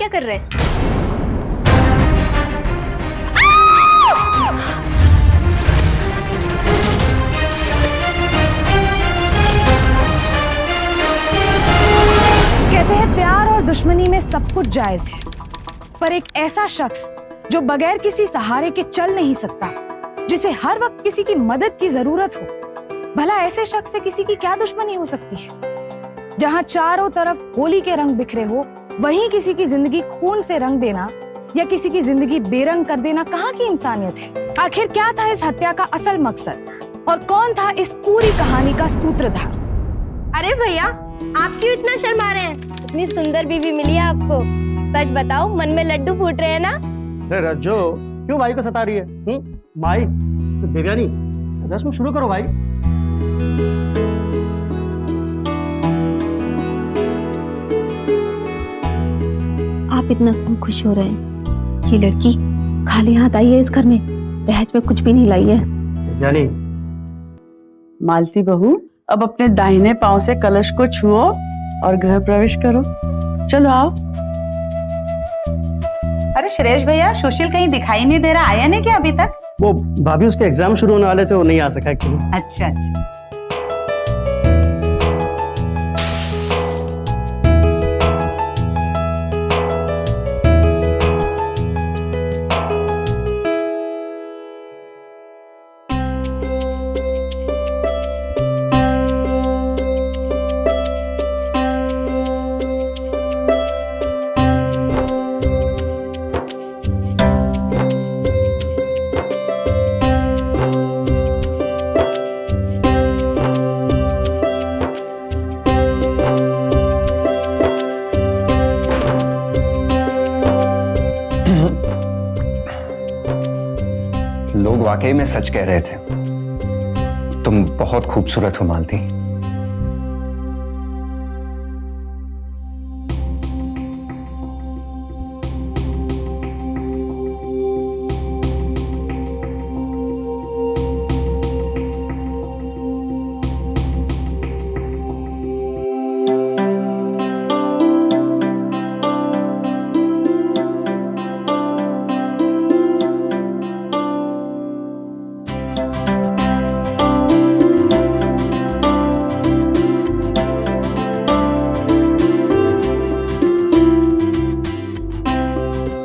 क्या कर रहे हैं? कहते हैं प्यार और दुश्मनी में सब कुछ जायज है, पर एक ऐसा शख्स जो बगैर किसी सहारे के चल नहीं सकता, जिसे हर वक्त किसी की मदद की जरूरत हो, भला ऐसे शख्स से किसी की क्या दुश्मनी हो सकती है? जहां चारों तरफ होली के रंग बिखरे हो, वहीं किसी की जिंदगी खून से रंग देना या किसी की जिंदगी बेरंग कर देना कहाँ की इंसानियत है? आखिर क्या था इस हत्या का असल मकसद और कौन था इस पूरी कहानी का सूत्रधार? अरे भैया, आप क्यों इतना शर्मा रहे हैं? इतनी सुंदर बीवी मिली है आपको, सच बताओ मन में लड्डू फूट रहे हैं ना? अरे रज्जो, क्यों भाई को सता रही है? माई, देवयानी, रस्म शुरू करो भाई। आप इतना क्यों खुश हो रहे हैं? ये लड़की खाली हाथ आई है इस घर में, दहेज में कुछ भी नहीं लाई है। देवयानी, मालती बहू, अब अपने दाहिने पांव से कलश को छुओ और गृह प्रवेश करो। चलो आओ। अरे सुरेश भैया, सुशील कहीं दिखाई नहीं दे रहा, आया नहीं क्या अभी तक? वो भाभी उसके एग्जाम शुरू होने वाले थे, वो नहीं आ सका एक्चुअली। अच्छा अच्छा। लोग वाकई में सच कह रहे थे, तुम बहुत खूबसूरत हो मालती।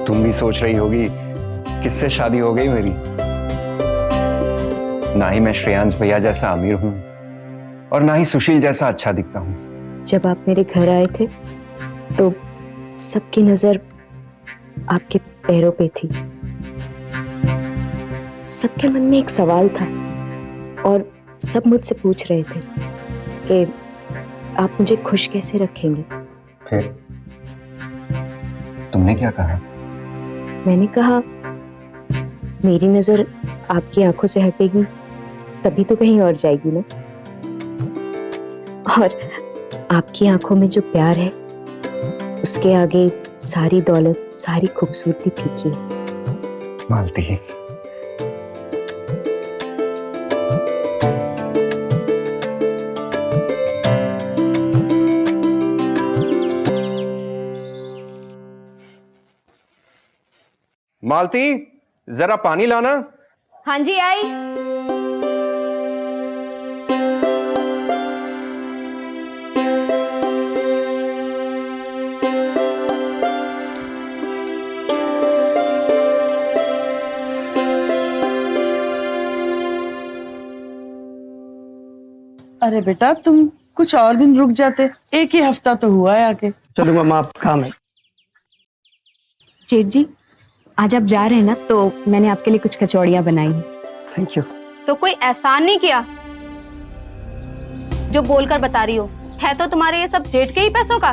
तुम भी सोच रही होगी किससे शादी हो गई मेरी। ना ही मैं श्रेयांश भैया जैसा अमीर हूं और ना ही सुशील जैसा अच्छा दिखता हूं। जब आप मेरे घर आए थे तो सबकी नजर आपके पैरों पे थी। सबके मन में एक सवाल था और सब मुझसे पूछ रहे थे कि आप मुझे खुश कैसे रखेंगे। फिर तुमने क्या कहा? मैंने कहा, मेरी नजर आपकी आंखों से हटेगी तभी तो कहीं और जाएगी ना, और आपकी आंखों में जो प्यार है उसके आगे सारी दौलत, सारी खूबसूरती फीकी है। मालती, मालती, जरा पानी लाना। हाँ जी, आई। अरे बेटा, तुम कुछ और दिन रुक जाते, एक ही हफ्ता तो हुआ है आके। चलो माँ, आप काम है। जेठ जी, आज आप जा रहे हैं ना, तो मैंने आपके लिए कुछ कचौड़ियाँ बनाई हैं। Thank you. तो कोई एहसान नहीं किया जो बोलकर बता रही हो? है तो तुम्हारे ये सब जेठ के ही पैसों का।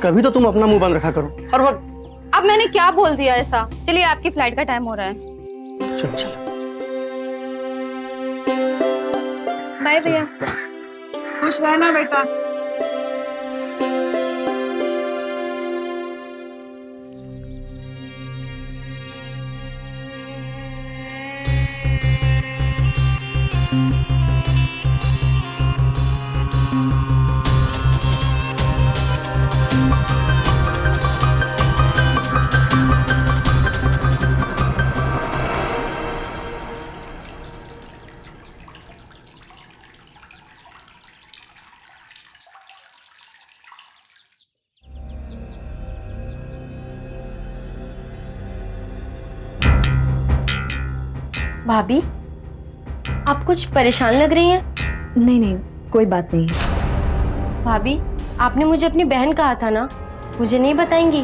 कभी तो तुम अपना मुंह बंद रखा करो हर वक्त। अब मैंने क्या बोल दिया ऐसा? चलिए, आपकी फ्लाइट का टाइम हो रहा है। चल चल। बाय भैया। खुश रहना बेटा। भाभी, आप कुछ परेशान लग रही हैं। नहीं नहीं, कोई बात नहीं है। भाभी, आपने मुझे अपनी बहन कहा था ना, मुझे नहीं बताएंगी?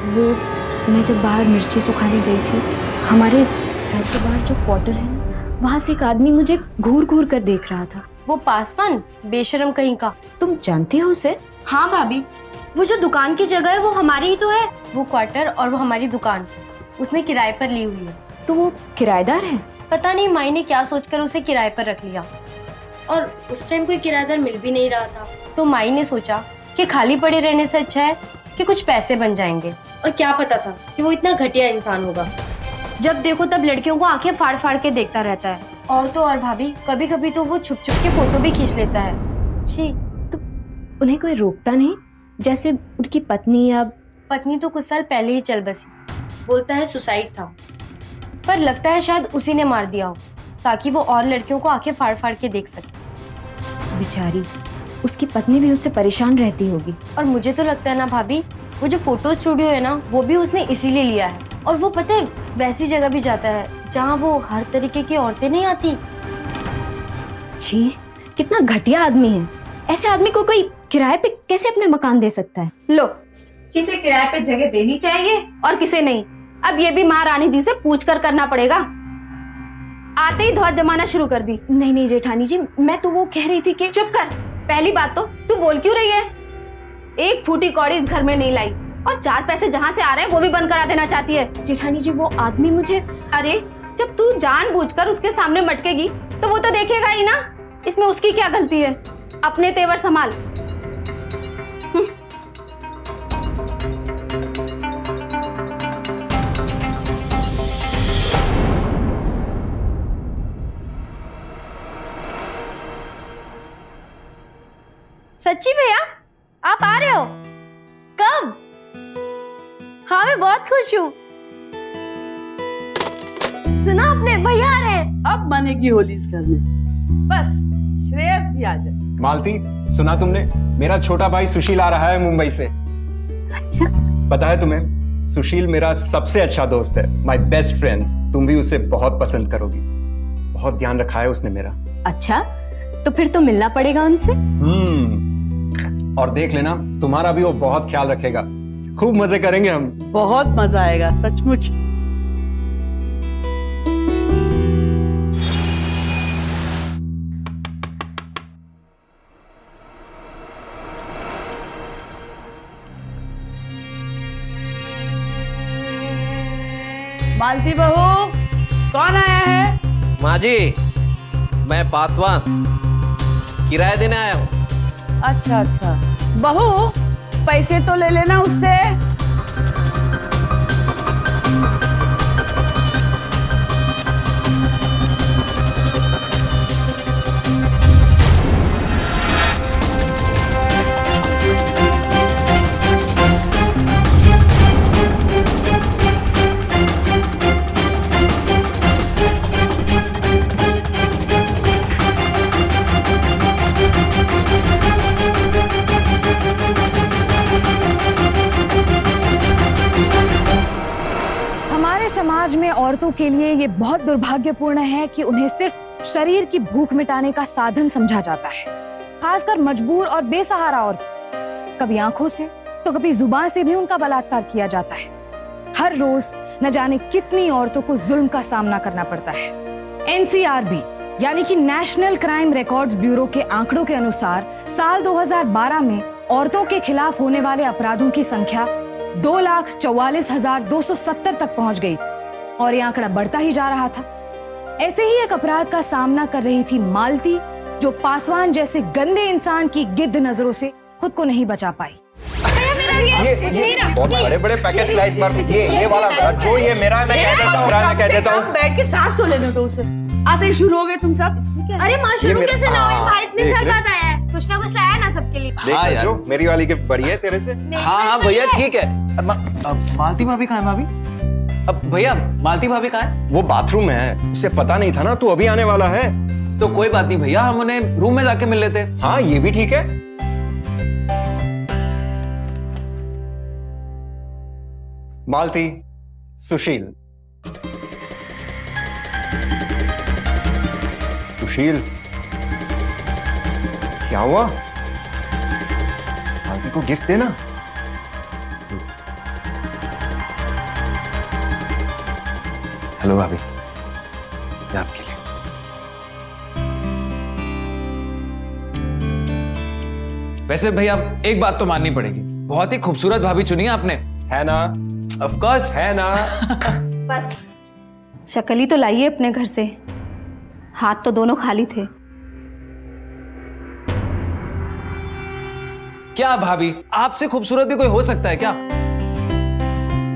वो मैं जब बाहर मिर्ची सुखाने गई थी, हमारे घर के बाहर जो क्वार्टर है ना, वहां से एक आदमी मुझे घूर घूर कर देख रहा था। वो पासवान, बेशरम कहीं का। तुम जानते हो उसे? हाँ भाभी, वो जो दुकान की जगह है वो हमारी ही तो है। वो क्वार्टर और वो हमारी दुकान उसने किराए पर ली हुई है। तो वो किराएदार है? पता नहीं माई ने क्या सोचकर उसे किराए पर रख लिया, और उस टाइम कोई किराएदार मिल भी नहीं रहा था, तो माई ने सोचा कि खाली पड़े रहने से अच्छा है कि कुछ पैसे बन जाएंगे। और क्या पता था कि वो इतना घटिया इंसान होगा। जब देखो तब लड़कियों को आंखें फाड़ फाड़ के देखता रहता है। और तो और भाभी, कभी कभी तो वो छुप छुप के फोटो भी खींच लेता है। छी। तो उन्हें कोई रोकता नहीं? जैसे उनकी पत्नी या पत्नी तो कुछ साल पहले ही चल बसी, बोलता है सुसाइड था, पर लगता है शायद उसी ने मार दिया हो ताकि वो और लड़कियों को आंखें फाड़ फाड़ के देख सके। बेचारी, उसकी पत्नी भी उससे परेशान रहती होगी। और मुझे तो लगता है ना भाभी, वो जो फोटो स्टूडियो है ना, वो भी उसने इसीलिए लिया है। और वो पता है वैसी जगह भी जाता है जहाँ वो हर तरीके की औरतें नहीं आती। छी, कितना घटिया आदमी है। ऐसे आदमी को कोई किराए पे कैसे अपने मकान दे सकता है? लो, किसे किराए पे जगह देनी चाहिए और किसे नहीं, अब ये भी महारानी जी से पूछ कर करना पड़ेगा। आते ही धौत जमाना शुरू कर दी। नहीं नहीं जेठानी जी, मैं तो वो कह रही थी कि चुप कर। पहली बात तो तू बोल क्यों रही है? एक फूटी कौड़ी इस घर में नहीं लाई, और 4 पैसे जहाँ से आ रहे हैं वो भी बंद करा देना चाहती है। जेठानी जी, वो आदमी मुझे... अरे, जब तू जानबूझकर उसके सामने मटकेगी तो वो तो देखेगा ही ना। इसमें उसकी क्या गलती है? अपने तेवर संभाल। सच्ची भैया, आप आ रहे हो? कब? हाँ, मैं बहुत खुश हूँ। सुना आपने, भैया आ रहे हैं। अब बनेगी होली इस घर में। बस श्रेयस भी आ जाए। मालती, सुना तुमने? मेरा छोटा भाई सुशील आ रहा है मुंबई से। अच्छा, पता है तुम्हें, सुशील मेरा सबसे अच्छा दोस्त है, माय बेस्ट फ्रेंड। तुम भी उसे बहुत पसंद करोगी। बहुत ध्यान रखा है उसने मेरा। अच्छा, तो फिर तो मिलना पड़ेगा उनसे। और देख लेना, तुम्हारा भी वो बहुत ख्याल रखेगा। खूब मजे करेंगे हम। बहुत मजा आएगा सचमुच। मालती बहू, कौन आया है? माँ जी, मैं पासवान किराया देने आया हूँ। अच्छा अच्छा, बहू पैसे तो ले लेना उससे। समाज में औरतों के लिए ये बहुत दुर्भाग्यपूर्ण है कि उन्हें सिर्फ शरीर की भूख मिटाने का साधन समझा जाता है। खासकर मजबूर और बेसहारा औरत, कभी आंखों से तो कभी जुबान से भी उनका बलात्कार किया जाता है। हर रोज न जाने कितनी औरतों को जुल्म का सामना करना पड़ता है। NCRB यानी कि नेशनल क्राइम रिकॉर्ड्स ब्यूरो के आंकड़ों के अनुसार साल 2012 में औरतों के खिलाफ होने वाले अपराधों की संख्या 2,44,270 तक पहुंच गई और ये आंकड़ा बढ़ता ही जा रहा था। ऐसे ही एक अपराध का सामना कर रही थी मालती, जो पासवान जैसे गंदे इंसान की गिद्ध नजरों से खुद को नहीं बचा पाई। ये बहुत बड़े-बड़े पैकेट लाइस मार, ये वाला जो ये मेरा, मैं कह देता हूँ। बैठ के सांस तो लेने दो उसे। आते ही शुरू हो गए तुम सब। अरे माँ, शुरू कैसे ना हुई? भाई इतनी साल बाद आया है, कुछ ना कुछ लाया ना सबके लिए। हाँ यार, मेरी वाली गिफ्ट बड़ी है तेरे से। हाँ भैया ठीक है। मालती भाभी कहाँ है भाभी? अब भैया मालती भाभी कहाँ है? वो बाथरूम में है, उसे पता नहीं था ना तू अभी आने वाला है। तो कोई बात नहीं भैया, हम उन्हें रूम में जाके मिल लेते। हाँ, ये भी ठीक है। मालती, सुशील, सुशील, क्या हुआ? मालती को गिफ्ट देना। हेलो भाभी, ये आपके लिए। वैसे भैया एक बात तो माननी पड़ेगी, बहुत ही खूबसूरत भाभी चुनी है आपने। है ना? ऑफ कोर्स है ना? बस शक्ल ही तो लाइए अपने घर से, हाथ तो दोनों खाली थे। क्या भाभी, आपसे खूबसूरत भी कोई हो सकता है क्या?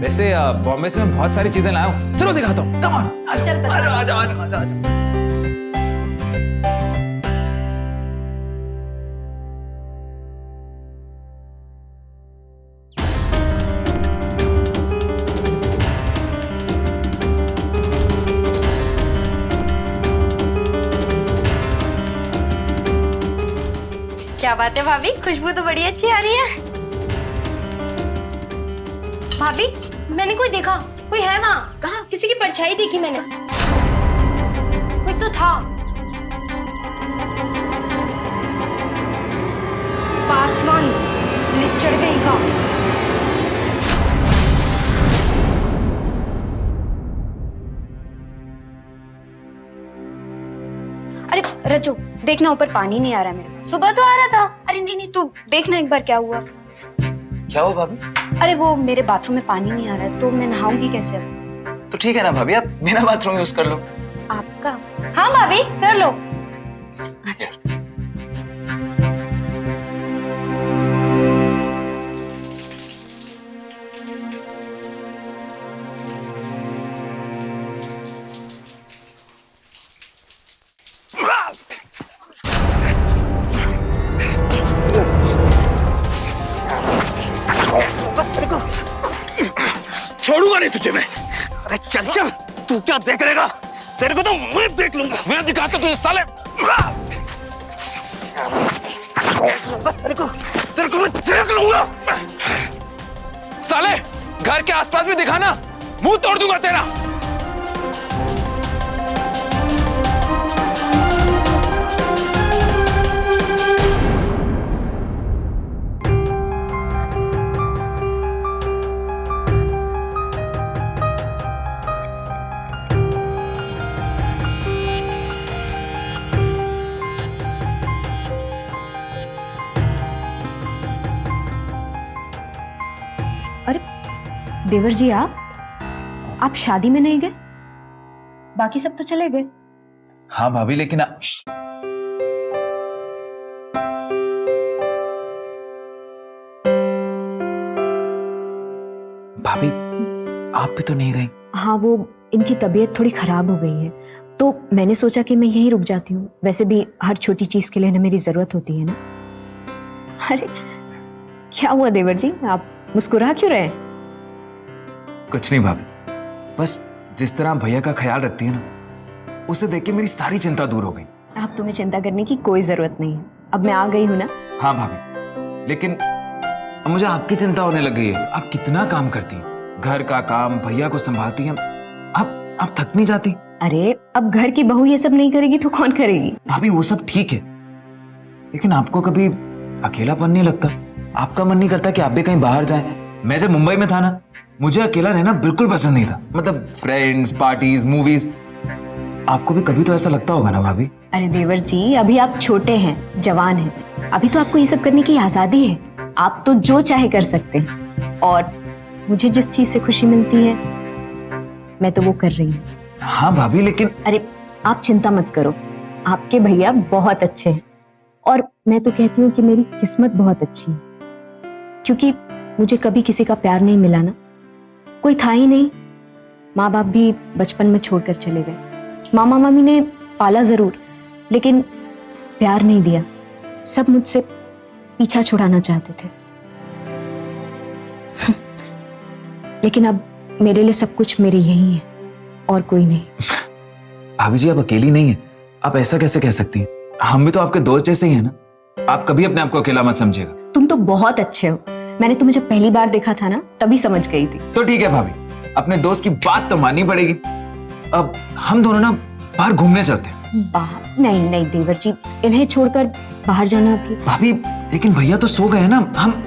वैसे बॉम्बे से मैं बहुत सारी चीजें लाया हूँ, चलो दिखाता हूँ। कम ऑन, चल बता। आजा आजा आजा आजा। क्या बात है भाभी, खुशबू तो बड़ी अच्छी आ रही है। भाभी मैंने कोई देखा, कोई है वहाँ? कहाँ? किसी की परछाई देखी मैंने, कोई तो था। पासवान, लिचड़ गई का। अरे रजो, देखना ऊपर पानी नहीं आ रहा है मेरे। सुबह तो आ रहा था। अरे नहीं नहीं, तू देखना एक बार क्या हुआ। क्या हुआ भाभी? अरे वो मेरे बाथरूम में पानी नहीं आ रहा है, तो मैं नहाऊंगी कैसे अब? तो ठीक है ना भाभी, आप मेरा बाथरूम यूज कर लो। आपका? हाँ भाभी कर लो। अच्छा। छोड़ूंगा नहीं तुझे मैं। अरे चल चल, तू क्या देख लेगा? तेरे को तो मैं देख लूंगा। मैं दिखाता तुझे साले। तेरे को मैं देख लूंगा। साले, घर के आसपास भी दिखाना, मुंह तोड़ दूंगा तेरा। अरे देवर जी, आप शादी में नहीं गए? बाकी सब तो चले गए। हाँ भाभी, लेकिन भाभी आप भी तो नहीं गई। हाँ, वो इनकी तबीयत थोड़ी खराब हो गई है, तो मैंने सोचा कि मैं यहीं रुक जाती हूँ। वैसे भी हर छोटी चीज के लिए ना मेरी जरूरत होती है ना। अरे क्या हुआ देवर जी, आप मुस्कुरा क्यों रहे? कुछ नहीं भाभी, बस जिस तरह भैया का ख्याल रखती है ना, उसे देख के मेरी सारी चिंता दूर हो गई। आप तुम्हें चिंता करने की कोई जरूरत नहीं है, अब मैं आ गई हूँ ना। हाँ भाभी, लेकिन अब मुझे आपकी चिंता होने लग गई है। आप कितना काम करती हैं, घर का काम, भैया को संभालती हैं, आप थक नहीं जाती? अरे अब घर की बहू ये सब नहीं करेगी तो कौन करेगी? भाभी वो सब ठीक है, लेकिन आपको कभी अकेलापन नहीं लगता? आपका मन नहीं करता कि आप भी कहीं बाहर जाएं? मैं जब मुंबई में था ना, मुझे अकेला रहना बिल्कुल पसंद नहीं था। मतलब फ्रेंड्स, पार्टीज, मूवीज। आपको भी कभी तो ऐसा लगता होगा ना भाभी? अरे देवर जी, अभी आप छोटे हैं, जवान हैं, अभी तो आपको ये सब करने की आजादी है। आप तो जो चाहे कर सकते हैं, और मुझे जिस चीज से खुशी मिलती है मैं तो वो कर रही हूँ। हाँ भाभी, लेकिन अरे आप चिंता मत करो, आपके भैया बहुत अच्छे हैं, और मैं तो कहती हूँ कि मेरी किस्मत बहुत अच्छी है, क्योंकि मुझे कभी किसी का प्यार नहीं मिला ना, कोई था ही नहीं। माँ बाप भी बचपन में छोड़कर चले गए, मामा मामी ने पाला जरूर, लेकिन प्यार नहीं दिया। सब मुझसे पीछा छुड़ाना चाहते थे। लेकिन अब मेरे लिए सब कुछ मेरे यही है और कोई नहीं। भाभी जी, आप अकेली नहीं है। आप ऐसा कैसे कह सकती हैं? हम भी तो आपके दोस्त जैसे ही हैं ना। आप कभी अपने आप को अकेला मत समझिएगा। तुम तो बहुत अच्छे हो, मैंने तुम्हें जब पहली बार देखा था ना, तभी समझ गई थी। तो ठीक है भाभी, अपने दोस्त की बात तो माननी पड़ेगी। अब हम दोनों ना बाहर घूमने चलते हैं। बाहर नहीं नहीं देवर जी, इन्हें छोड़कर बाहर जाना अभी। भाभी लेकिन भैया तो सो गए हैं ना,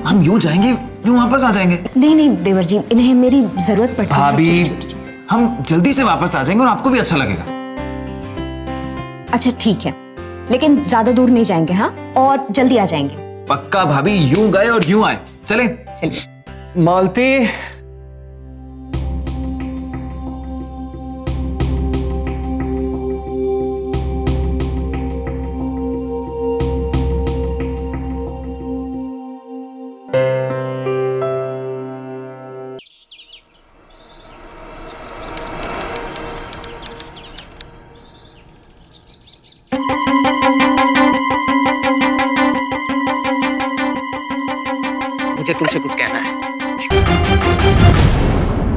हम यूं जाएंगे यूं वापस आ जाएंगे। नहीं नहीं देवर जी, इन्हें मेरी जरूरत पड़ती है। भाभी हम जल्दी से वापस आ जाएंगे और आपको भी अच्छा लगेगा। अच्छा ठीक है, लेकिन ज्यादा दूर नहीं जाएंगे हाँ, और जल्दी आ जाएंगे। पक्का भाभी, यूं गए और यूं आए। चले चलिए। मालती, मुझे तुमसे कुछ कहना है।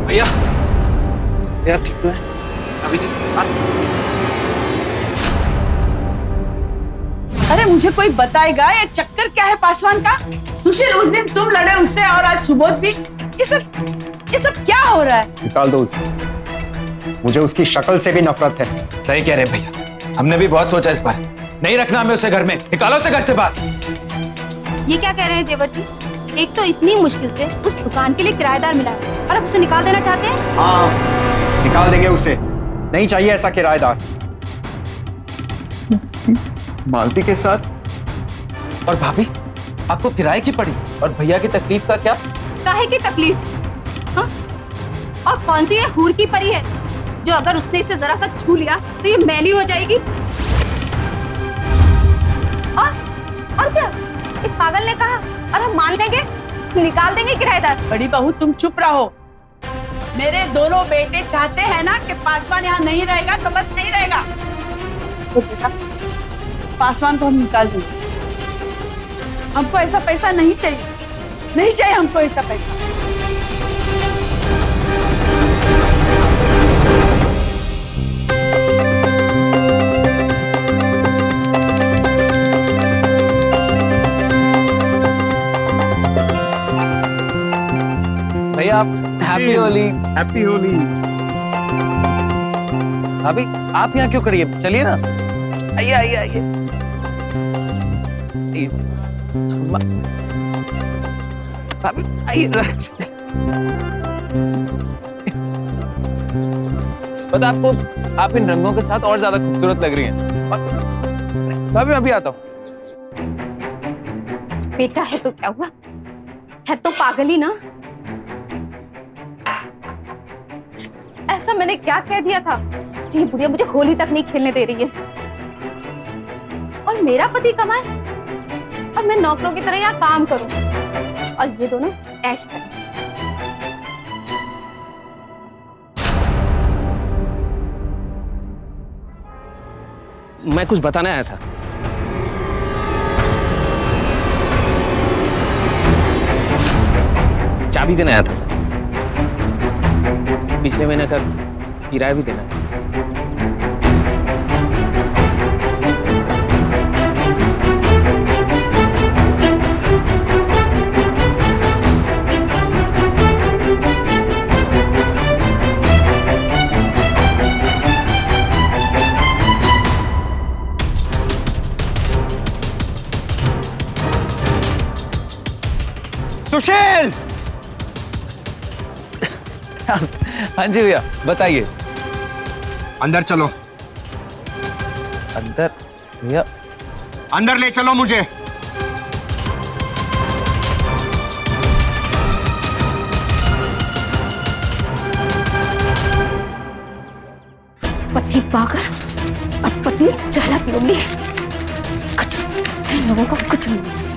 भैया भैया ठीक तो है? अभी जी अरे मुझे कोई बताएगा ये चक्कर क्या है पासवान का? सुशील, उस दिन तुम लड़े उससे और आज सुबोध भी। ये सब क्या हो रहा है? निकाल दो उसे, मुझे उसकी शक्ल से भी नफरत है। सही कह रहे हैं भैया, हमने भी बहुत सोचा इस बार। नहीं रखना हमें उसे घर में, निकालो उसे घर से बाहर। ये क्या कह रहे हैं देवर जी? एक तो इतनी मुश्किल से उस दुकान के लिए किराएदार मिला है और अब उसे निकाल देना चाहते हैं? हाँ, निकाल देंगे उसे। नहीं चाहिए ऐसा किराएदार। मालती के साथ। और भाभी आपको किराए की पड़ी, और भैया की तकलीफ का क्या? काहे की तकलीफ? हाँ? और कौन सी ये हूर की परी है जो अगर उसने इसे जरा सा छू लिया तो ये मैली हो जाएगी? और क्या इस पागल ने कहा और हम मान लेंगे, निकाल देंगे किराएदार? बड़ी बहू तुम चुप रहो। मेरे दोनों बेटे चाहते हैं ना कि पासवान यहाँ नहीं रहेगा तो बस नहीं रहेगा। तो बेटा पासवान को हम निकाल देंगे। हमको ऐसा पैसा नहीं चाहिए, नहीं चाहिए हमको ऐसा पैसा। भैया आप हैप्पी होली। हैप्पी होली। भाभी आप यहाँ क्यों खड़ी है? चलिए ना, आइए आइए आइए। भाभी आइए। पता आपको, आप इन रंगों के साथ और ज्यादा खूबसूरत लग रही हैं। भाभी मैं भी आता हूँ। बेटा है तो क्या हुआ, है तो पागल ही ना। ऐसा मैंने क्या कह दिया था जी? बुढ़िया मुझे होली तक नहीं खेलने दे रही है और मेरा पति कमाए और मैं नौकरों की तरह यहाँ काम करूं और ये दोनों ऐश करें। मैं कुछ बताने आया था। चाबी देने आया था। पिछले महीने का किराया भी देना है। सुशील! हाँ जी भैया बताइए। अंदर चलो। अंदर? भैया अंदर ले चलो मुझे। पति पागल और पत्नी चालाक लोमड़ी, कुछ नहीं हो सकता इन लोगों को, कुछ नहीं हो सकता।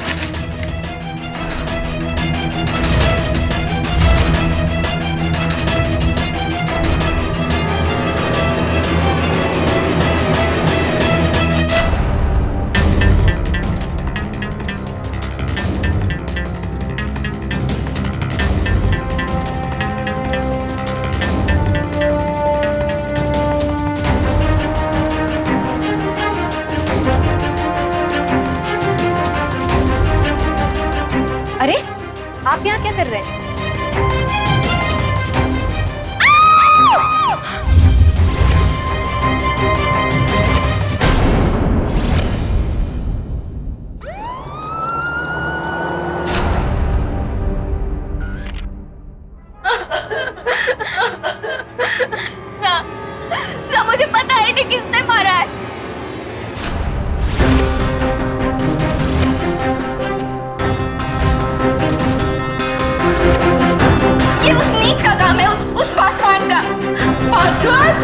पासवान,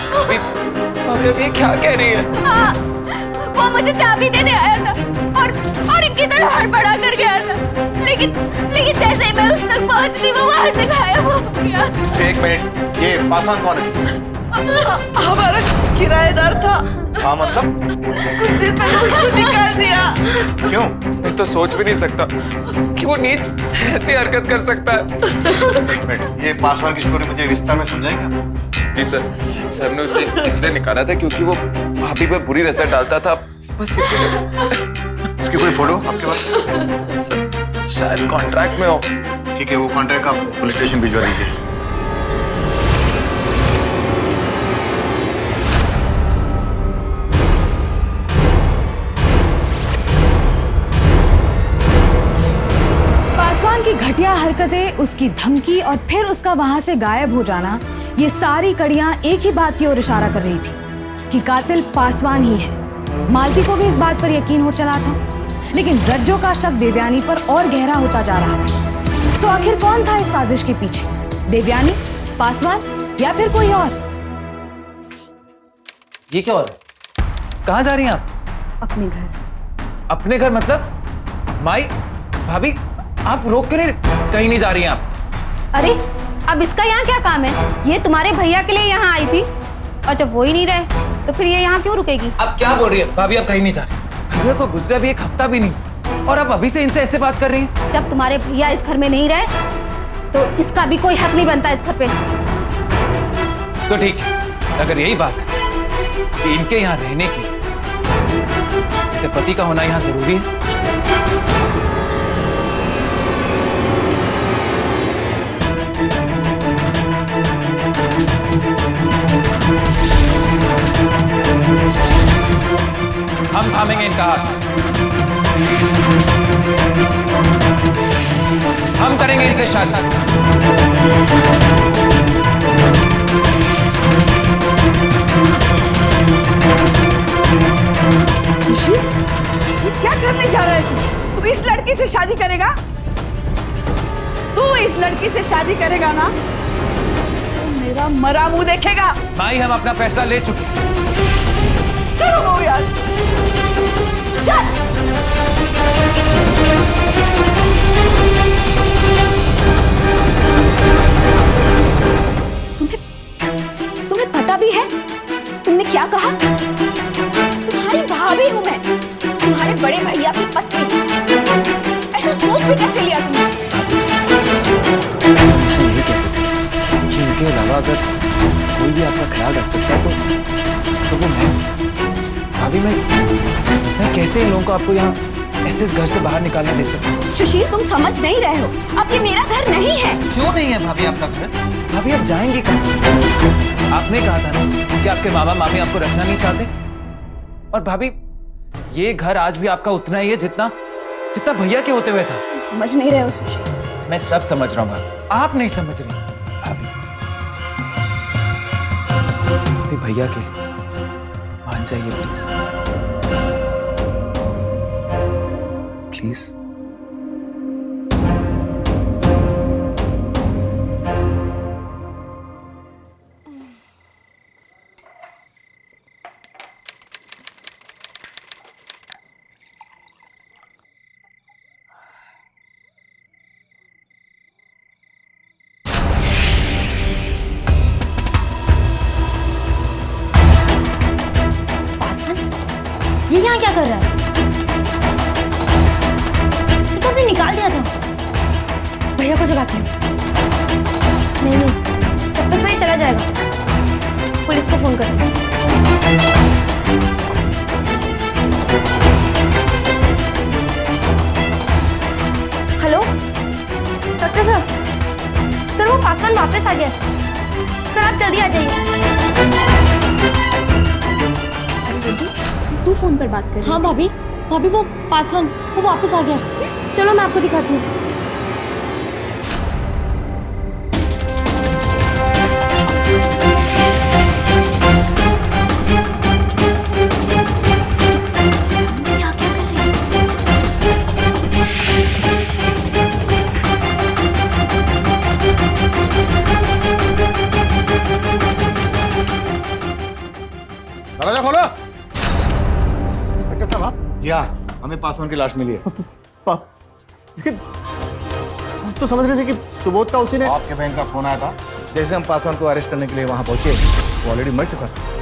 भाभी अब ये क्या कह रही है? हाँ, वो मुझे चाबी देने आया था और इनकी तरह हड़बड़ा कर गया था, लेकिन जैसे ही मैं उस तक पहुंचती वो वहां से गायब हो गया। एक मिनट, ये पासवान कौन है? हमारा किराएदार था। हाँ मतलब? कुछ दिन पहले उसको निकाल दिया। क्यों? मैं तो सोच भी नहीं सकता कि वो नीच ऐसी हरकत कर सकता है। एक मिनट, ये पासवान की स्टोरी मुझे विस्तार में समझाएंगे? जी सर ने उसे इसलिए निकाला था क्योंकि वो भाभी पे बुरी नजर डालता था, बस इसलिए। उसकी कोई फोटो आपके पास? सर शायद कॉन्ट्रैक्ट में हो। ठीक है, वो कॉन्ट्रैक्ट आप पुलिस स्टेशन भिजवा दीजिए। पासवान की घटिया हरकतें, उसकी धमकी और फिर उसका वहां से गायब हो जाना, ये सारी कड़ियां एक ही बात की ओर इशारा कर रही थी कि कातिल पासवान ही है। मालती को भी इस बात पर यकीन हो चला था, लेकिन रज्जो का शक देवयानी पर और गहरा होता जा रहा था। तो आखिर कौन था इस साजिश के पीछे? देवयानी, पासवान या फिर कोई और? ये क्या हो रहा है? कहाँ जा रही हैं आप? अपने घर। अपने घर मतलब? माई, भाभी, आप रोक कर कहीं नहीं जा रही हैं आप? अरे अब इसका यहाँ क्या काम है? ये तुम्हारे भैया के लिए यहाँ आई थी और जब वो ही नहीं रहे तो फिर ये यहाँ क्यों रुकेगी? आप क्या बोल रही है भाभी? आप कहीं नहीं जा रही। भैया को गुजरे अभी एक हफ्ता भी नहीं और आप अभी से इनसे ऐसे बात कर रही हैं? जब तुम्हारे भैया इस घर में नहीं रहे तो इसका भी कोई हक नहीं बनता इस घर पे। तो ठीक है, अगर यही बात है कि इनके यहाँ रहने की इनके पति का होना यहाँ जरूरी है। हम थामेंगे इनका हाथ, हम करेंगे इनसे शादी। सुशील, ये क्या करने जा रहा है तू? इस लड़की से शादी करेगा? तू इस लड़की से शादी करेगा ना तो मेरा मरा मुंह देखेगा। माई, हम अपना फैसला ले चुके हैं। चलो बहू यहाँ से, चल। तुम्हें पता भी है तुमने क्या कहा? तुम्हारी भाभी हूं मैं, तुम्हारे बड़े भैया की पत्नी। ऐसा सोच भी कैसे लिया तुमने? ऐसा नहीं कहते थे कि इनके अलावा अगर कोई भी आपका ख्याल रख सकता है तो वो मैं। भाभी, मैं कैसे इन लोगों को आपको यहाँ ऐसे इस घर से बाहर निकालने दे सकता हूँ? सुशील, तुम समझ नहीं रहे हो, अब ये मेरा घर नहीं है। क्यों नहीं है भाभी आपका घर? भाभी, आप जाएंगे कहाँ? आपने कहा था ना कि आपके मामा मामी आपको रखना नहीं चाहते। और भाभी, ये घर आज भी आपका उतना ही है जितना भैया के होते हुए था। तुम समझ नहीं रहे हो सुशील। मैं सब समझ रहा हूँ भाभी, आप नहीं समझ रही। भाभी, अपने भैया के लिए मान जाइए प्लीज, प्लीज। ये यहाँ क्या कर रहा है? इसे तो आपने निकाल दिया था। भैया को जगाती हूँ। नहीं, तब तक तो ये चला जाएगा। पुलिस को फोन करती हूँ। हेलो इंस्पेक्टर सर, सर वो पासवान वापस आ गया। सर आप जल्दी आ जाइए। तू फोन पर बात कर रही हाँ भाभी वो पासवान वो वापस आ गया। चलो मैं आपको दिखाती हूँ। या हमें पासवान की लाश मिली है। लेकिन हम तो समझ रहे थे कि सुबोध का उसी ने। आपके बैंक का फोन आया था, जैसे हम पासवान को अरेस्ट करने के लिए वहां पहुंचे वो ऑलरेडी मर चुका था।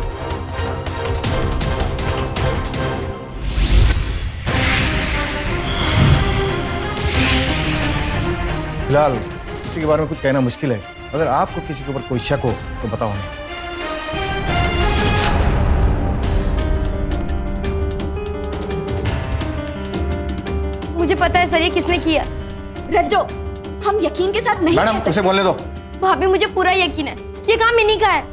फिलहाल किसी के बारे में कुछ कहना मुश्किल है। अगर आपको किसी के ऊपर कोई शक हो तो बताओ हमें। मुझे पता है सर ये किसने किया। रज्जो, हम यकीन के साथ नहीं मैडम कह सकते। उसे बोलने दो। भाभी मुझे पूरा यकीन है ये काम इन्हीं का है।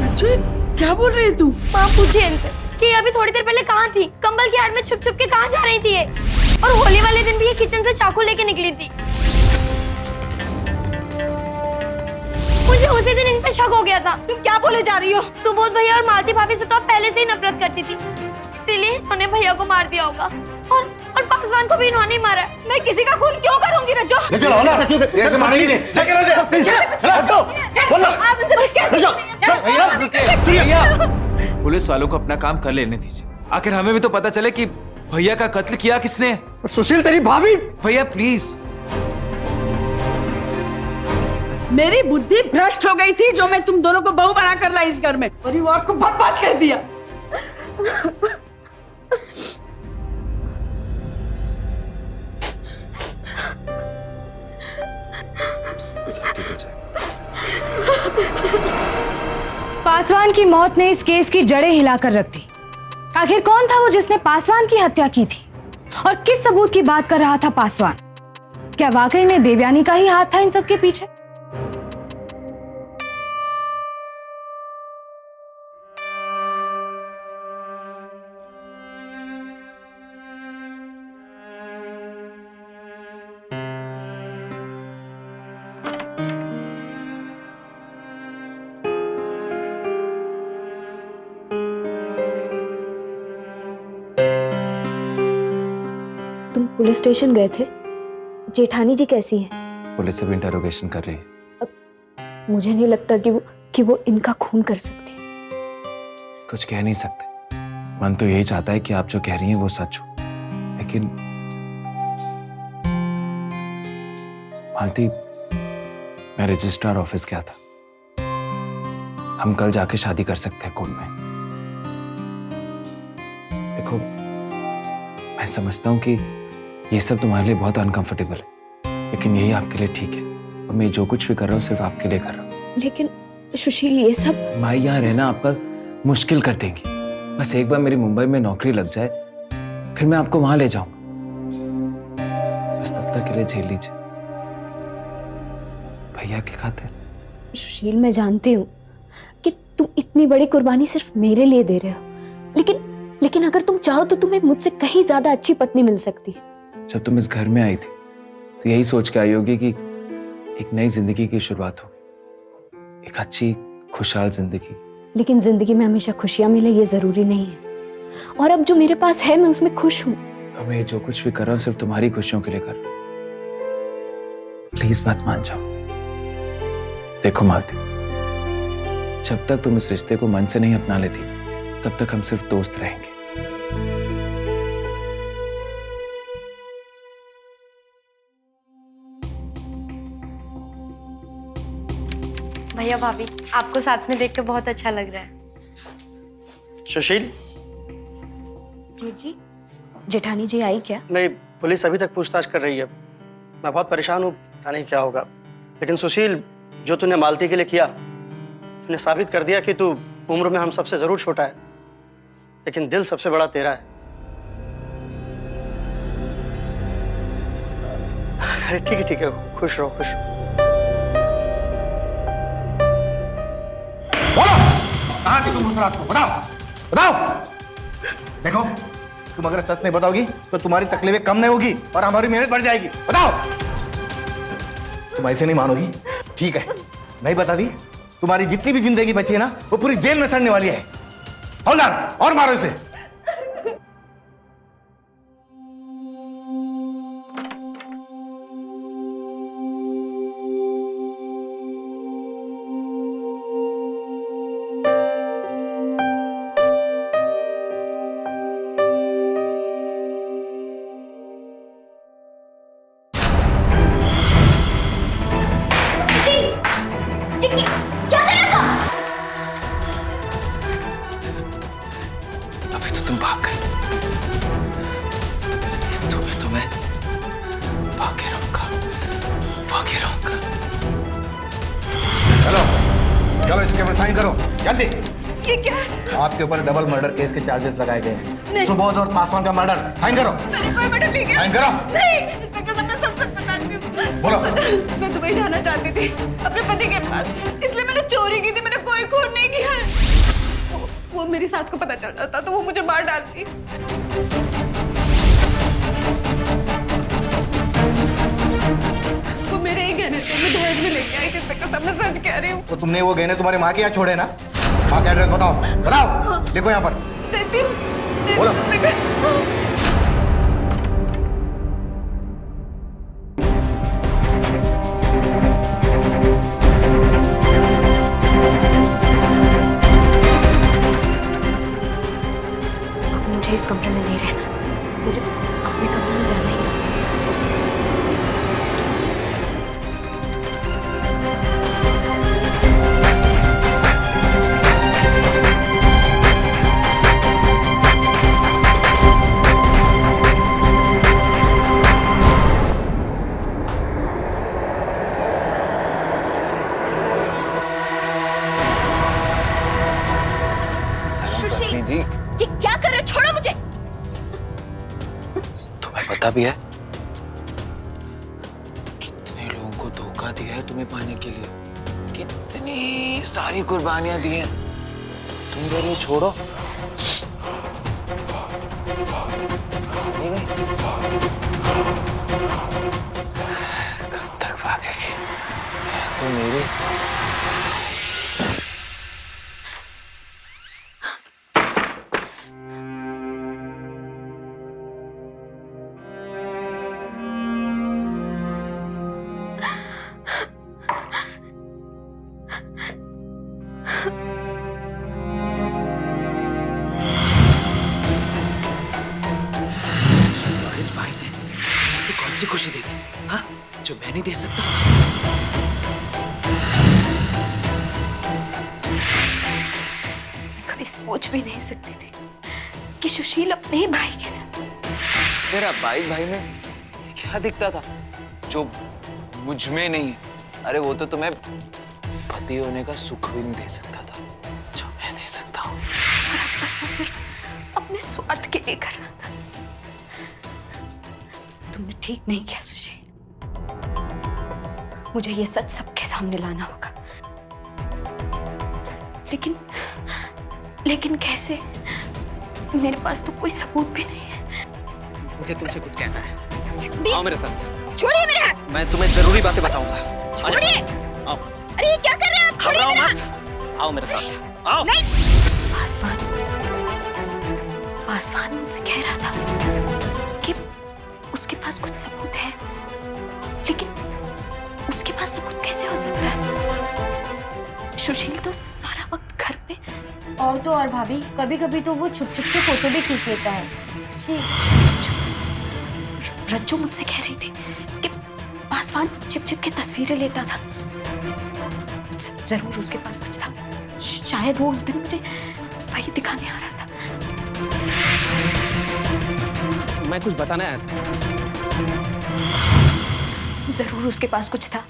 रज्जो, क्या बोल रही है तू? माँ पूछिए इनसे कि ये अभी थोड़ी देर पहले कहाँ थी, कंबल की आड़ में छुप छुप के कहाँ जा रही थी ये। और होली वाले दिन भी ये किचन से चाकू लेके निकली थी। मुझे उसी दिन इन पे शक हो गया था। तुम क्या बोले जा रही हो? सुबोध भैया और मालती भाभी से तो आप पहले से ही नफरत करती थी, इसीलिए इन्होंने भैया को मार दिया होगा। और पासवान को भी इन्होंने ही मारा। मैं किसी का खून क्यों करूंगी रज्जो? ले चलो ना, क्यों ऐसे मारेंगे नहीं। चलो बोलो। आप इनसे कुछ कहते भैया, पुलिस वालों को अपना काम कर लेने दीजिए। आखिर हमें भी तो पता चले कि भैया का कत्ल किया किसने। सुशील तेरी भाभी। भैया प्लीज। मेरी बुद्धि भ्रष्ट हो गई थी जो मैं तुम दोनों को बहू बना कर लाई इस घर में। परिवार को बर्बाद कर दिया। पासवान की मौत ने इस केस की जड़ें हिलाकर रख दी। आखिर कौन था वो जिसने पासवान की हत्या की थी और किस सबूत की बात कर रहा था पासवान? क्या वाकई में देवयानी का ही हाथ था इन सब के पीछे? तुम पुलिस स्टेशन गए थे? जेठानी जी कैसी हैं? पुलिस अब इंटरोगेशन कर रही है। मुझे नहीं लगता कि वो इनका खून कर सकती है। कुछ कह नहीं सकते। मन तो यही चाहता है कि आप जो कह रही हैं वो सच हो, लेकिन मालती, मैं रजिस्ट्रार ऑफिस गया था। हम कल जाके शादी कर सकते हैं कोर्ट में। देखो, मैं समझता हूं कि ये सब तुम्हारे लिए बहुत अनकंफर्टेबल है, लेकिन यही आपके लिए ठीक है। और मैं जो कुछ भी कर रहा हूँ सिर्फ आपके लिए कर रहा हूँ। लेकिन सुशील, ये सब माई यहाँ रहना आपका मुश्किल कर देंगी। बस एक बार मेरी मुंबई में नौकरी लग जाए, फिर मैं आपको वहां ले जाऊंगा। बस तब तक के लिए झेल लीजिए भैया के खातिर। सुशील, मैं जानती हूँ कि तुम इतनी बड़ी कुर्बानी सिर्फ मेरे लिए दे रहे हो, लेकिन अगर तुम चाहो तो तुम्हें मुझसे कहीं ज्यादा अच्छी पत्नी मिल सकती है। जब तुम इस घर में आई थी तो यही सोच के आई होगी कि एक नई जिंदगी की शुरुआत होगी, एक अच्छी खुशहाल जिंदगी। लेकिन जिंदगी में हमेशा खुशियां मिले ये जरूरी नहीं है, और अब जो मेरे पास है मैं उसमें खुश हूँ। और मैं जो कुछ भी कर रहा हूँ सिर्फ तुम्हारी खुशियों के लिए कर रहा हूँ। प्लीज बात मान जाओ। देखो मालती, जब तक तुम इस रिश्ते को मन से नहीं अपना लेती तब तक हम सिर्फ दोस्त रहेंगे। भैया भाभी, आपको साथ में देख के बहुत अच्छा लग रहा है। सुशील। जी, जेठानी जी आई क्या? नहीं, पुलिस अभी तक पूछताछ कर रही है। मैं बहुत परेशान हूँ, पता नहीं क्या होगा। लेकिन सुशील, जो तूने मालती के लिए किया, तूने साबित कर दिया कि तू उम्र में हम सबसे जरूर छोटा है, लेकिन दिल सबसे बड़ा तेरा है। अरे ठीक है, खुश रहो, खुश रहो। कहाँ थी तुम उस रात को? बताओ। देखो, तुम अगर सच नहीं बताओगी तो तुम्हारी तकलीफें कम नहीं होगी और हमारी मेहनत बढ़ जाएगी। बताओ। तुम ऐसे नहीं मानोगी, ठीक है, नहीं बता दी। तुम्हारी जितनी भी जिंदगी बची है ना, वो पूरी जेल में सड़ने वाली है। हौलदार, और मारो इसे। जल्दी। ये क्या है? आपके ऊपर डबल मर्डर केस के चार्जेस लगाए गए हैं। सुबोध और पासवान का मर्डर। साइन करो। मैंने कोई मर्डर नहीं किया। साइन करो। नहीं, इंस्पेक्टर साहब, मैं सब सच बताती हूँ। बोलो। मैं दुबई जाना चाहती थी अपने पति के पास, इसलिए मैंने चोरी की थी। मैंने कोई खून नहीं किया है। वो मेरी सास को पता चल जाता तो वो मुझे मार डालती। वो मेरे ही गहने थे, मैं दहेज में लेके आई थी। इंस्पेक्टर साहब, मैं सच कह रही हूँ। तो तुमने वो गहने तुम्हारी माँ के यहाँ छोड़े ना? माँ का एड्रेस बताओ, बताओ, लिखो यहाँ पर। देती हूँ, बोलो। इंस्पेक्टर। अब मुझे इस कमरे में नहीं रहना, मुझे अपने कमरे में जाना ही है। सुशील जी, ये क्या कर रहे हो? छोड़ो मुझे। तुम्हें पता भी है कितने लोगों को धोखा दिया है तुम्हें पाने के लिए, कितनी सारी कुर्बानियां दी हैं। तुम कह रही हो छोड़ो? सही गई। कब तक भागेगी तो मेरी। भाई ने ऐसी कौन सी खुशी दी थी, हाँ, जो मैं नहीं दे सकता? मैं कभी सोच भी नहीं सकती थी कि सुशील अपने ही भाई के साथ। मेरा भाई में क्या दिखता था जो मुझ में नहीं है? अरे वो तो तुम्हें पति होने का सुख भी नहीं दे सकता था जो मैं दे सकता हूँ। और अब तक वो सिर्फ अपने स्वार्थ के लिए कर रहा था। तुमने ठीक नहीं किया सुशील, मुझे ये सच सबके सामने लाना होगा। लेकिन कैसे? मेरे पास तो कोई सबूत भी नहीं है। मुझे तुमसे कुछ कहना है, आओ मेरे साथ। छोड़िए मेरे हाथ। मैं तुम्हें जरूरी बातें बताऊंगा। छोड़िए। आओ। अरे ये क्या कर रहे हैं आप? छोड़िए मेरा हाथ। आओ मेरे साथ, आओ। नहीं। पासवान मुझसे कह रहा था कि उसके पास कुछ सबूत है, लेकिन उसके पास सबूत कैसे हो सकता है? सुशील तो सारा वक्त घर पे। और तो और भाभी, कभी कभी तो वो छुप छुप के फोटो भी खींच लेता है। जी। रज्जू मुझसे कह रही थी कि पासवान छिप छिप के तस्वीरें लेता था। जरूर उसके पास कुछ था। शायद वो उस दिन मुझे वही दिखाने आ रहा था। मैं कुछ बताना आया था। जरूर उसके पास कुछ था।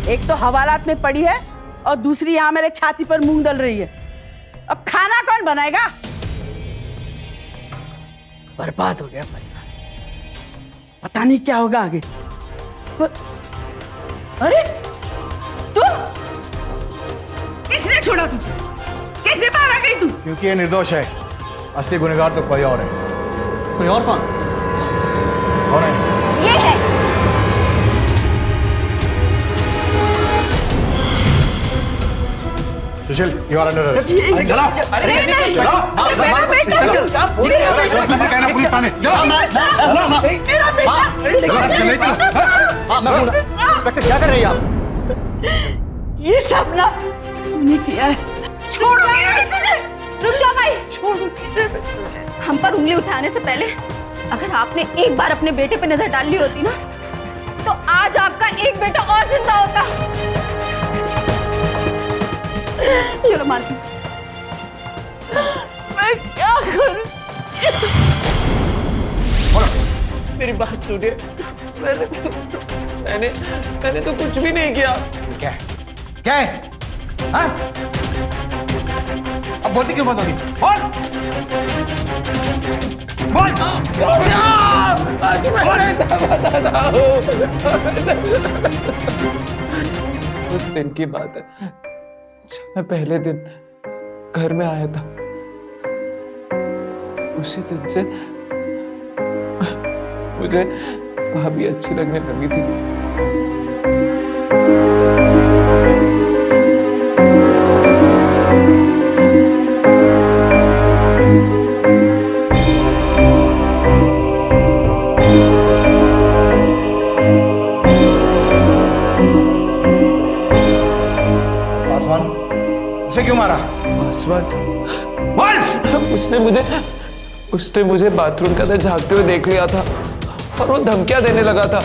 एक तो हवालात में पड़ी है और दूसरी यहाँ मेरे छाती पर मूंग डल रही है। अब खाना कौन बनाएगा? बर्बाद हो गया परिवार, पता नहीं क्या होगा आगे। अरे तुम किसने छोड़ा? तू कैसे बाहर आ गई? तू क्योंकि ये निर्दोष है, असली गुनहगार तो कोई और है। कोई और कौन? कौन है? ये है। सुशील, you are under arrest. चलो। नहीं, चलो। मेरा बेटा। मैं कहना पुलिस थाने। चलो। मेरा बेटा। क्या कर रही हैं आप? ये सब ना तूने किया है। छोड़ूंगी नहीं तुझे। रुक जाओ भाई। छोड़ूंगी नहीं मैं तुझे। हम पर उंगली उठाने से पहले अगर आपने एक बार अपने बेटे पे नजर डाल ली होती ना, तो आज आपका एक बेटा और जिंदा होता। चलो मालती, मैं क्या करूं? मेरी बात सुनिए। मैंने तो कुछ भी नहीं किया। क्या है? क्या है? हाँ? अब बोलती क्यों बंद होगी? बोल! बोल! आज मैं ऐसा बताता हूँ। उस दिन की बात है जब मैं पहले दिन घर में आया था। उसी दिन से मुझे भाभी अच्छी लगने लगी थी। पासवान, उसे क्यों मारा? पासवान, बोल! उसने मुझे बाथरूम के अंदर झांकते हुए देख लिया था और वो धमकियां देने लगा था।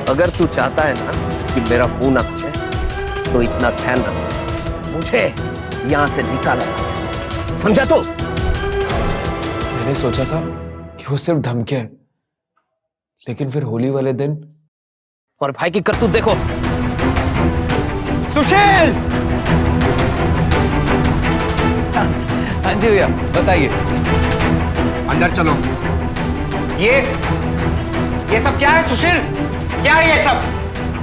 अगर तू चाहता है ना कि मेरा मुंह ना खुले, तो इतना ध्यान रख, मुझे यहां से निकाला, समझा? तो मैंने सोचा था कि वो सिर्फ धमकियां है, लेकिन फिर होली वाले दिन और भाई की करतूत देखो। सुशील! हाँ जी भैया, बताइए। अंदर चलो। ये सब क्या है सुशील? क्या है ये सब?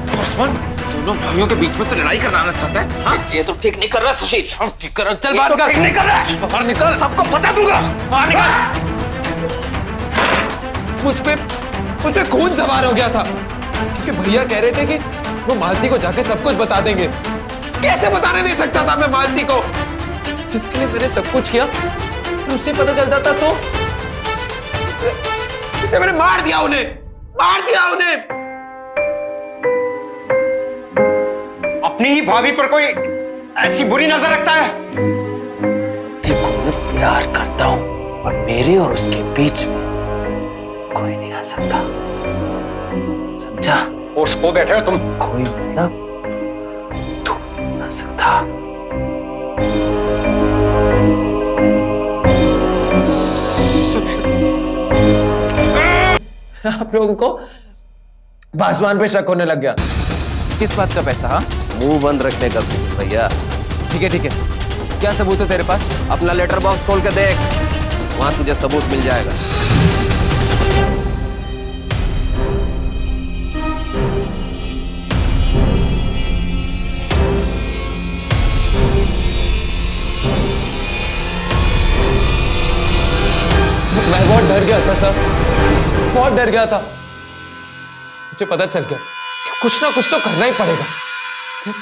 पासवान, दोनों भाइयों के बीच में तो लड़ाई कराना चाहता है? हाँ? ये तो ठीक नहीं कर रहा सुशील। हम ठीक कर रहे हैं। चल बात कर। ठीक नहीं कर रहा। बाहर निकल, सबको बता दूंगा। बाहर निकल। मुझ पे खून सवार हो गया था क्योंकि भैया कह रहे थे कि वो मालती को जाके सब कुछ बता देंगे। कैसे बताने दे सकता था मैं मालती को, जिसके लिए मैंने सब कुछ किया? उससे पता चलता था तो इसलिए मैंने मार दिया उन्हें। अपनी ही भाभी पर कोई ऐसी बुरी नजर रखता है? देखो, मैं प्यार करता हूं और मेरे और उसके बीच में कोई नहीं आ सकता, समझा? होश खो बैठे हो तुम। कोई मतलब तू नहीं आ सकता। आप लोगों को पासवान पे शक होने लग गया। किस बात का पैसा? हाँ, मुंह बंद रखने का सुशील भैया। ठीक है ठीक है। क्या सबूत है तेरे पास? अपना लेटर बॉक्स खोल के देख, वहां तुझे सबूत मिल जाएगा। मैं बहुत डर गया था सर, बहुत डर गया था। मुझे पता चल गया कि कुछ ना कुछ तो करना ही पड़ेगा। फिर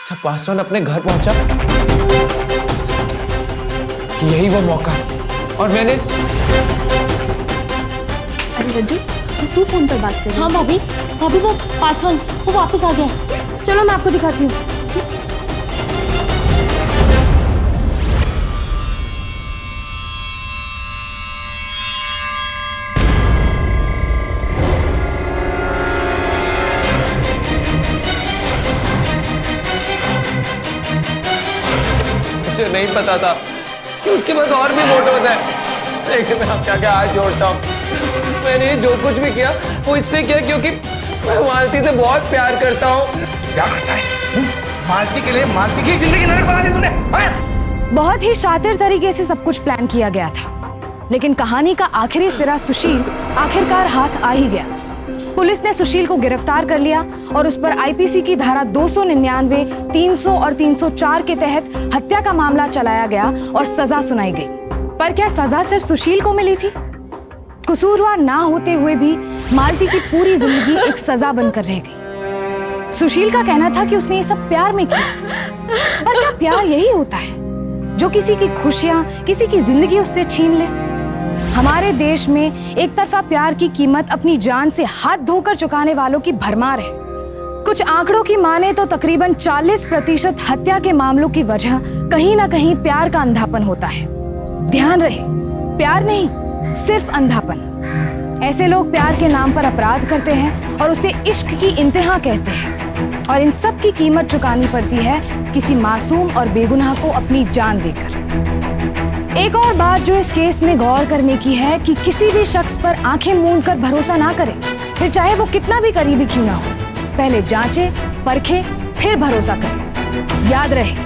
जब पासवान अपने घर पहुंचा, समझा कि यही वो मौका है और मैंने। अरे रज्जू, तू फोन पर बात कर रही है? हाँ भाभी, वो पासवान वो वापस आ गया। चलो मैं आपको दिखाती हूँ। मुझे नहीं पता था कि उसके पास और भी फोटोज हैं, लेकिन मैं आपके आगे हाथ जोड़ता हूँ। मैंने जो कुछ भी किया वो इसलिए किया क्योंकि मैं मालती से बहुत प्यार करता हूँ। क्या करता है? मालती के लिए मालती की जिंदगी नरक बना दी तूने। बहुत ही शातिर तरीके से सब कुछ प्लान किया गया था, लेकिन कहानी का आखिरी सिरा सुशील आखिरकार हाथ आ ही गया। पुलिस ने सुशील को गिरफ्तार कर लिया और उस पर आईपीसी की धारा 299, 300 और 304 के तहत हत्या का मामला चलाया गया और सजा सुनाई गई। पर क्या सजा सिर्फ सुशील को मिली थी? कसूरवार ना होते हुए भी मालती की पूरी जिंदगी एक सजा बनकर रह गई। सुशील का कहना था कि उसने ये सब प्यार में किया। पर क्या प्यार यही होता है जो किसी की खुशियां, किसी की जिंदगी उससे छीन ले? हमारे देश में एक तरफा प्यार की कीमत अपनी जान से हाथ धोकर चुकाने वालों की भरमार है। कुछ आंकड़ों की माने तो तकरीबन 40% हत्या के मामलों की वजह कहीं ना कहीं प्यार का अंधापन होता है। ध्यान रहे, प्यार नहीं, सिर्फ अंधापन। ऐसे लोग प्यार के नाम पर अपराध करते हैं और उसे इश्क की इंतहा कहते हैं, और इन सब की कीमत चुकानी पड़ती है किसी मासूम और बेगुनाह को अपनी जान देकर। एक और बात जो इस केस में गौर करने की है कि किसी भी शख्स पर आंखें मूंद कर भरोसा ना करें, फिर चाहे वो कितना भी करीबी क्यों ना हो। पहले जांचे, परखे, फिर भरोसा करें। याद रहे,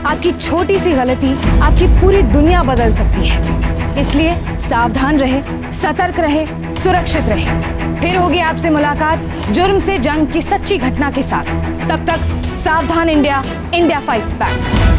आपकी छोटी सी गलती आपकी पूरी दुनिया बदल सकती है। इसलिए सावधान रहे, सतर्क रहे, सुरक्षित रहे। फिर होगी आपसे मुलाकात जुर्म से जंग की सच्ची घटना के साथ। तब तक सावधान इंडिया, इंडिया फाइट्स बैक।